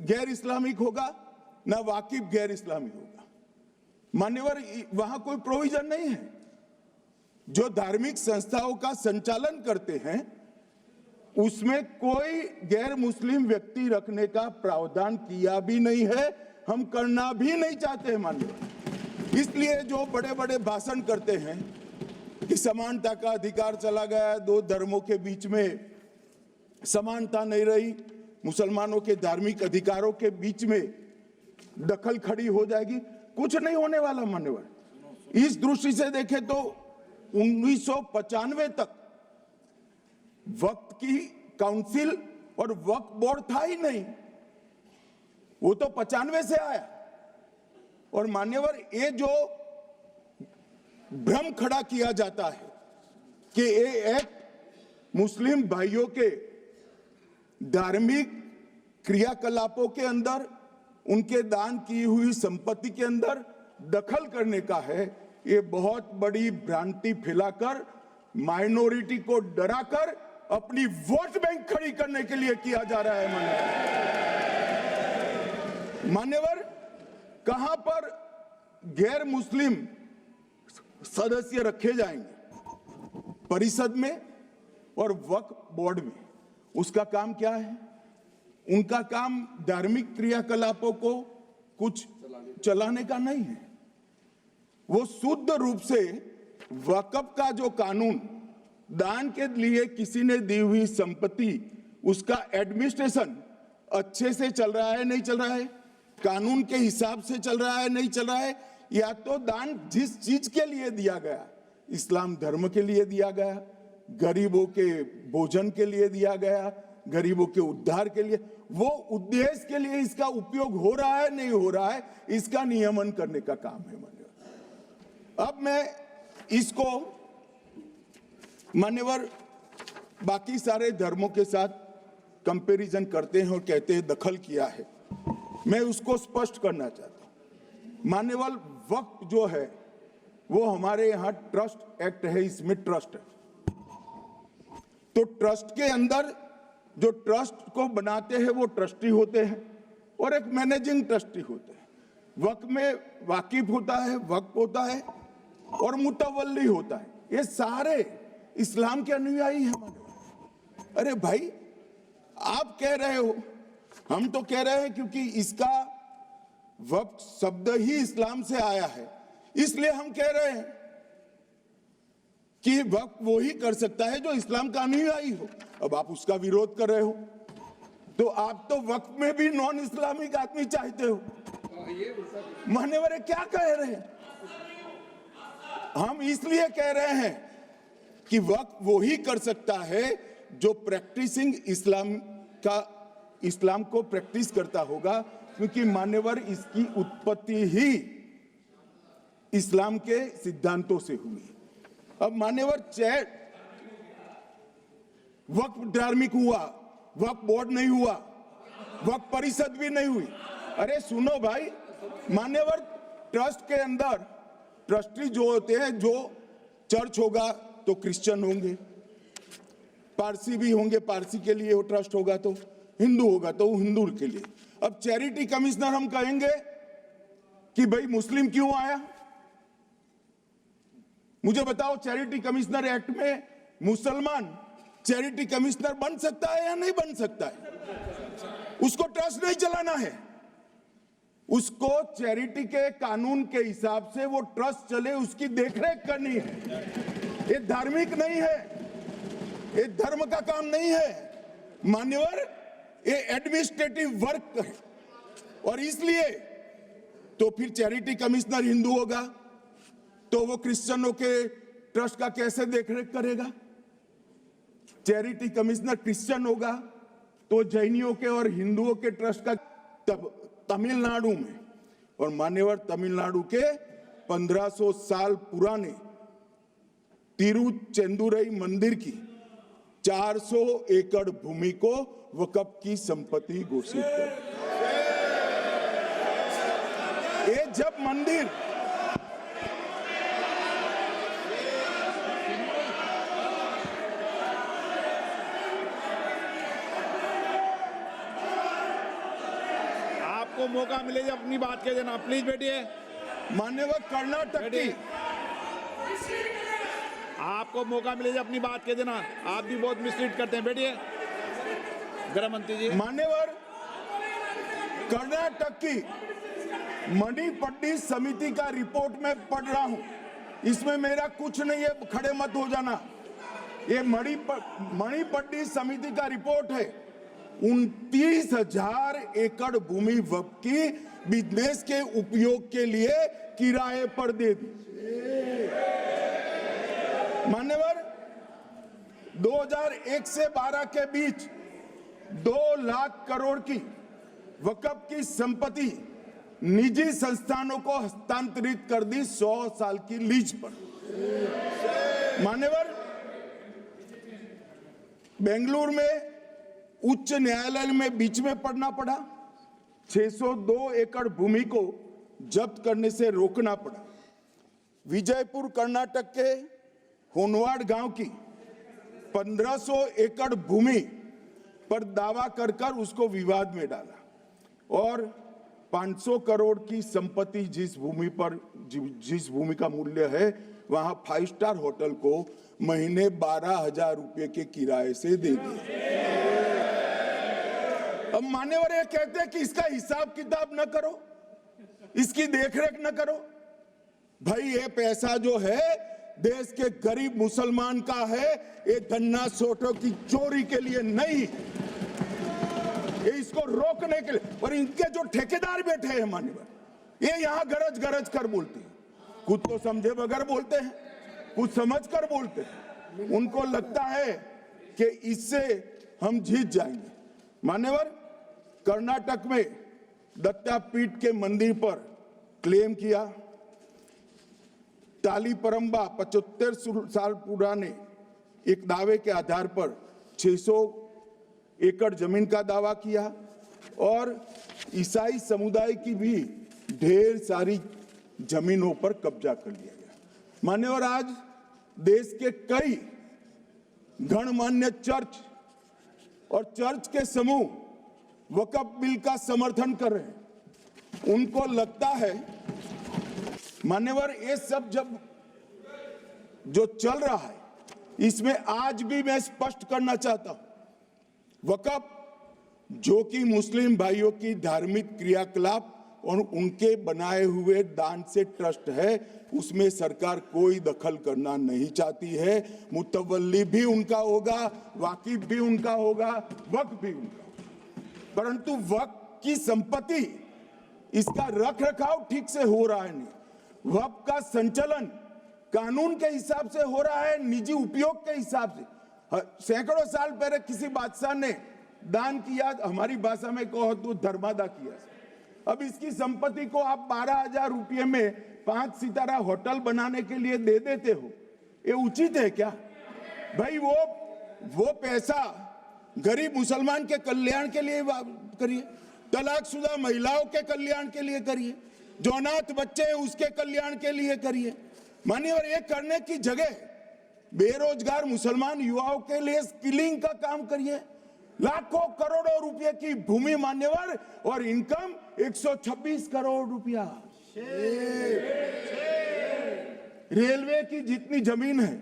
गैर इस्लामिक होगा, ना वाकिफ गैर इस्लामिक होगा। मान्यवर, वहां कोई प्रोविजन नहीं है। जो धार्मिक संस्थाओं का संचालन करते हैं उसमें कोई गैर मुस्लिम व्यक्ति रखने का प्रावधान किया भी नहीं है, हम करना भी नहीं चाहते हैं मान्यवर। इसलिए जो बड़े बड़े भाषण करते हैं कि समानता का अधिकार चला गया, दो धर्मों के बीच में समानता नहीं रही, मुसलमानों के धार्मिक अधिकारों के बीच में दखल खड़ी हो जाएगी, कुछ नहीं होने वाला मान्यवर। इस दृष्टि से देखें तो 1995 तक वक्फ की काउंसिल और वक्फ बोर्ड था ही नहीं, वो तो 95 से आया। और मान्यवर, ये जो भ्रम खड़ा किया जाता है कि ये एक्ट मुस्लिम भाइयों के धार्मिक क्रियाकलापों के अंदर, उनके दान की हुई संपत्ति के अंदर दखल करने का है, ये बहुत बड़ी भ्रांति फैलाकर माइनॉरिटी को डराकर अपनी वोट बैंक खड़ी करने के लिए किया जा रहा है मान्यवर। कहां पर गैर मुस्लिम सदस्य रखे जाएंगे? परिषद में और वक्फ बोर्ड में। उसका काम क्या है? उनका काम धार्मिक क्रियाकलापों को कुछ चलाने का नहीं है। वो शुद्ध रूप से वक्फ का जो कानून, दान के लिए किसी ने दी हुई संपत्ति, उसका एडमिनिस्ट्रेशन अच्छे से चल रहा है नहीं चल रहा है, कानून के हिसाब से चल रहा है नहीं चल रहा है, या तो दान जिस चीज के लिए दिया गया, इस्लाम धर्म के लिए दिया गया, गरीबों के भोजन के लिए दिया गया, गरीबों के उद्धार के लिए, वो उद्देश्य के लिए इसका उपयोग हो रहा है नहीं हो रहा है, इसका नियमन करने का काम है मान्यवर। अब मैं इसको मान्यवर बाकी सारे धर्मों के साथ कंपैरिजन करते हैं और कहते हैं दखल किया है। मैं उसको स्पष्ट करना चाहता हूं मान्यवर। वक्फ जो है वो हमारे यहाँ ट्रस्ट एक्ट है, इसमें ट्रस्ट है। तो ट्रस्ट के अंदर जो ट्रस्ट को बनाते हैं वो ट्रस्टी होते हैं और एक मैनेजिंग ट्रस्टी होते हैं। वक्फ में वाकिफ होता है, वक्फ होता है और मुतवल्ली होता है। ये सारे इस्लाम के अनुयायी हैं। अरे भाई, आप कह रहे हो, हम तो कह रहे हैं क्योंकि इसका वक्फ शब्द ही इस्लाम से आया है, इसलिए हम कह रहे हैं कि वक्फ वो ही कर सकता है जो इस्लाम का अनुयायी हो। अब आप उसका विरोध कर रहे हो, तो आप तो वक्फ में भी नॉन इस्लामिक आदमी चाहते हो। मान्यवर, क्या कह रहे हैं? हम इसलिए कह रहे हैं कि वक्फ वो ही कर सकता है जो प्रैक्टिसिंग इस्लाम को प्रैक्टिस करता होगा, क्योंकि मान्यवर इसकी उत्पत्ति ही इस्लाम के सिद्धांतों से हुई। अब मान्यवर, वक्फ धार्मिक हुआ, वक्फ बोर्ड नहीं हुआ, वक्फ परिषद भी नहीं हुई। अरे सुनो भाई, मान्यवर, ट्रस्ट के अंदर ट्रस्टी जो होते हैं, जो चर्च होगा तो क्रिश्चियन होंगे, पारसी भी होंगे, पारसी के लिए वो ट्रस्ट होगा, तो हिंदू होगा तो हिंदू के लिए। अब चैरिटी कमिश्नर हम कहेंगे कि भाई मुस्लिम क्यों आया? मुझे बताओ, चैरिटी कमिश्नर एक्ट में मुसलमान चैरिटी कमिश्नर बन सकता है या नहीं बन सकता है? उसको ट्रस्ट नहीं चलाना है, उसको चैरिटी के कानून के हिसाब से वो ट्रस्ट चले, उसकी देखरेख करनी है। ये धार्मिक नहीं है, ये धर्म का काम नहीं है मान्यवर, ये एडमिनिस्ट्रेटिव वर्क है। और इसलिए तो फिर चैरिटी कमिश्नर हिंदू होगा तो वो क्रिश्चियनों के ट्रस्ट का कैसे देखरेख करेगा? चैरिटी कमिश्नर क्रिश्चियन होगा तो जैनियों के और हिंदुओं के ट्रस्ट का तमिलनाडु में, और मान्यवर तमिलनाडु के 1500 साल पुराने तिरुचेंदुरई मंदिर की 400 एकड़ भूमि को वक्फ की संपत्ति घोषित कर। ये जब मंदिर आपको मौका मिले अपनी बात के देना। प्लीज बैठिए। मान्यवर कर्नाटक की, आपको मौका मिले अपनी बात के देना। आप भी बहुत मिसलीड करते हैं। बैठिए गृह मंत्री जी। मान्यवर कर्नाटक की मणिपट्टी समिति का रिपोर्ट में पढ़ रहा हूं, इसमें मेरा कुछ नहीं है, खड़े मत हो जाना। ये मणिपट्टी समिति का रिपोर्ट है। 29,000 एकड़ भूमि वक्फ की बिजनेस के उपयोग के लिए किराए पर दे दी। मान्यवर 2001 से 12 के बीच 2 लाख करोड़ की वक्फ की संपत्ति निजी संस्थानों को हस्तांतरित कर दी 100 साल की लीज पर। मान्यवर बेंगलुरु में उच्च न्यायालय में बीच में पढ़ना पड़ा, 602 एकड़ भूमि को जब्त करने से रोकना पड़ा। विजयपुर कर्नाटक के होनवाड़ गांव की 1500 एकड़ भूमि पर दावा कर उसको विवाद में डाला और 500 करोड़ की संपत्ति जिस भूमि का मूल्य है वहां 5 स्टार होटल को महीने 12,000 रुपए के किराए से दे दिया। अब मान्यवर ये कहते हैं कि इसका हिसाब किताब न करो, इसकी देखरेख न करो। भाई ये पैसा जो है देश के गरीब मुसलमान का है, ये धन्ना सोटों की चोरी के लिए नहीं, ये इसको रोकने के लिए। और इनके जो ठेकेदार बैठे हैं मान्यवर, ये यहां गरज गरज कर बोलते हैं, कुछ तो समझे बगैर बोलते हैं, कुछ समझ कर बोलते हैं। उनको लगता है कि इससे हम जीत जाएंगे। मान्यवर कर्नाटक में दत्तापीठ के मंदिर पर क्लेम किया, तालीपरंबा 75 साल पुराने एक दावे के आधार पर 600 एकड़ जमीन का दावा किया और ईसाई समुदाय की भी ढेर सारी जमीनों पर कब्जा कर लिया गया। मान्यवर आज देश के कई गणमान्य चर्च और चर्च के समूह वक्फ बिल का समर्थन कर रहे हैं। उनको लगता है मान्यवर ये सब जब जो चल रहा है इसमें आज भी मैं स्पष्ट करना चाहता हूं, वक्फ जो कि मुस्लिम भाइयों की धार्मिक क्रियाकलाप और उनके बनाए हुए दान से ट्रस्ट है, उसमें सरकार कोई दखल करना नहीं चाहती है। मुतवल्ली भी उनका होगा, वाकिफ भी उनका होगा, वक्फ भी उनका, परंतु वक्फ की संपत्ति इसका रख रखाव ठीक से हो रहा है नहीं। वक्फ का संचालन कानून के हिसाब से हो रहा है, निजी उपयोग के हिसाब से। सैकड़ों साल पहले किसी बादशाह ने दान किया, हमारी भाषा में कहो तो धर्मादा किया। अब इसकी संपत्ति को आप 12,000 रुपये में 5 सितारा होटल बनाने के लिए दे देते हो, ये उचित है क्या? भाई वो पैसा गरीब मुसलमान के कल्याण के लिए करिए, तलाकशुदा महिलाओं के कल्याण के लिए करिए, जो अनाथ बच्चे हैं उसके कल्याण के लिए करिए। मान्यवर ये करने की जगह बेरोजगार मुसलमान युवाओं के लिए स्किलिंग का काम करिए। लाखों करोड़ों रुपए की भूमि मान्यवर और इनकम 126 करोड़ रुपया। रेलवे की जितनी जमीन है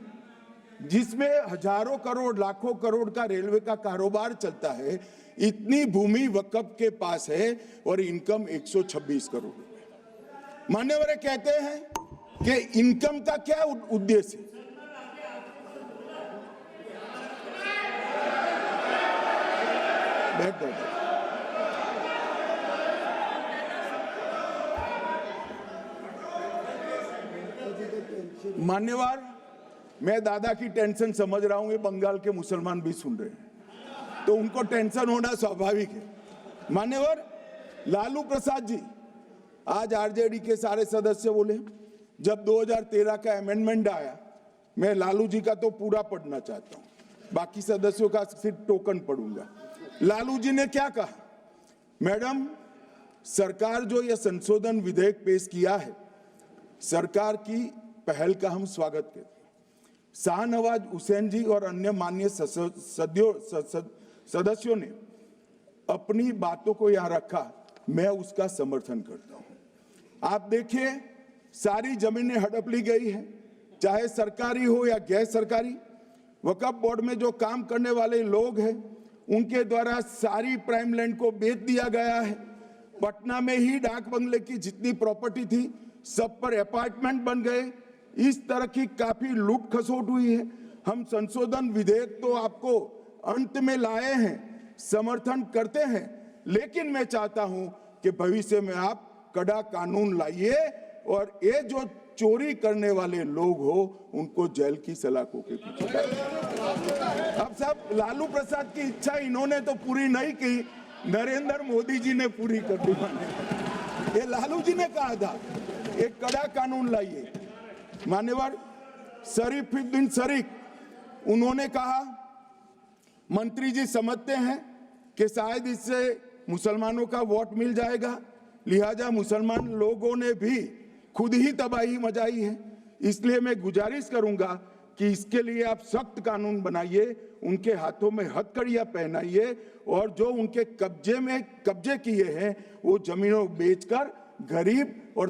जिसमें हजारों करोड़ लाखों करोड़ का रेलवे का कारोबार चलता है, इतनी भूमि वक्फ के पास है और इनकम 126 करोड़ रुपए। मान्यवर कहते हैं कि इनकम का क्या उद्देश्य है? मान्यवर मैं दादा की टेंशन समझ रहा हूं, ये बंगाल के मुसलमान भी सुन रहे हैं तो उनको टेंशन होना स्वाभाविक है। मान्यवर लालू प्रसाद जी, आज आरजेडी के सारे सदस्य बोले जब 2013 का अमेंडमेंट आया, मैं लालू जी का तो पूरा पढ़ना चाहता हूं, बाकी सदस्यों का सिर्फ टोकन पढ़ूंगा। लालू जी ने क्या कहा? मैडम, सरकार जो यह संशोधन विधेयक पेश किया है, सरकार की पहल का हम स्वागत करते हैं। शाहनवाज हुसैन जी और अन्य माननीय सदस्यों ने अपनी बातों को यहां रखा, मैं उसका समर्थन करता हूं। आप देखिए, सारी जमीनें हड़प ली गई है, चाहे सरकारी हो या गैर सरकारी। वक्फ बोर्ड में जो काम करने वाले लोग हैं, उनके द्वारा सारी प्राइम लैंड को बेच दिया गया है। पटना में ही डाक बंगले की जितनी प्रॉपर्टी थी, सब पर अपार्टमेंट बन गए। इस तरह की काफी लूट खसोट हुई है। हम संशोधन विधेयक तो आपको अंत में लाए हैं, समर्थन करते हैं, लेकिन मैं चाहता हूं कि भविष्य में आप कड़ा कानून लाइए और ये जो चोरी करने वाले लोग हो उनको जेल की सलाखों के पीछे डालिए। अब साहब, लालू प्रसाद की इच्छा इन्होंने तो पूरी नहीं की, नरेंद्र मोदी जी ने पूरी कर दी। ये लालू जी ने कहा था एक कड़ा कानून लाइए। मान्यवर शरीफुद्दीन शरीफ, उन्होंने कहा मंत्री जी समझते हैं कि शायद इससे मुसलमानों का वोट मिल जाएगा, लिहाजा मुसलमान लोगों ने भी खुद ही तबाही मचाई है, इसलिए मैं गुजारिश करूंगा कि इसके लिए आप सख्त कानून बनाइए, उनके हाथों में हथकड़ियां पहनाइए और जो उनके कब्जे किए हैं वो जमीनों बेचकर गरीब और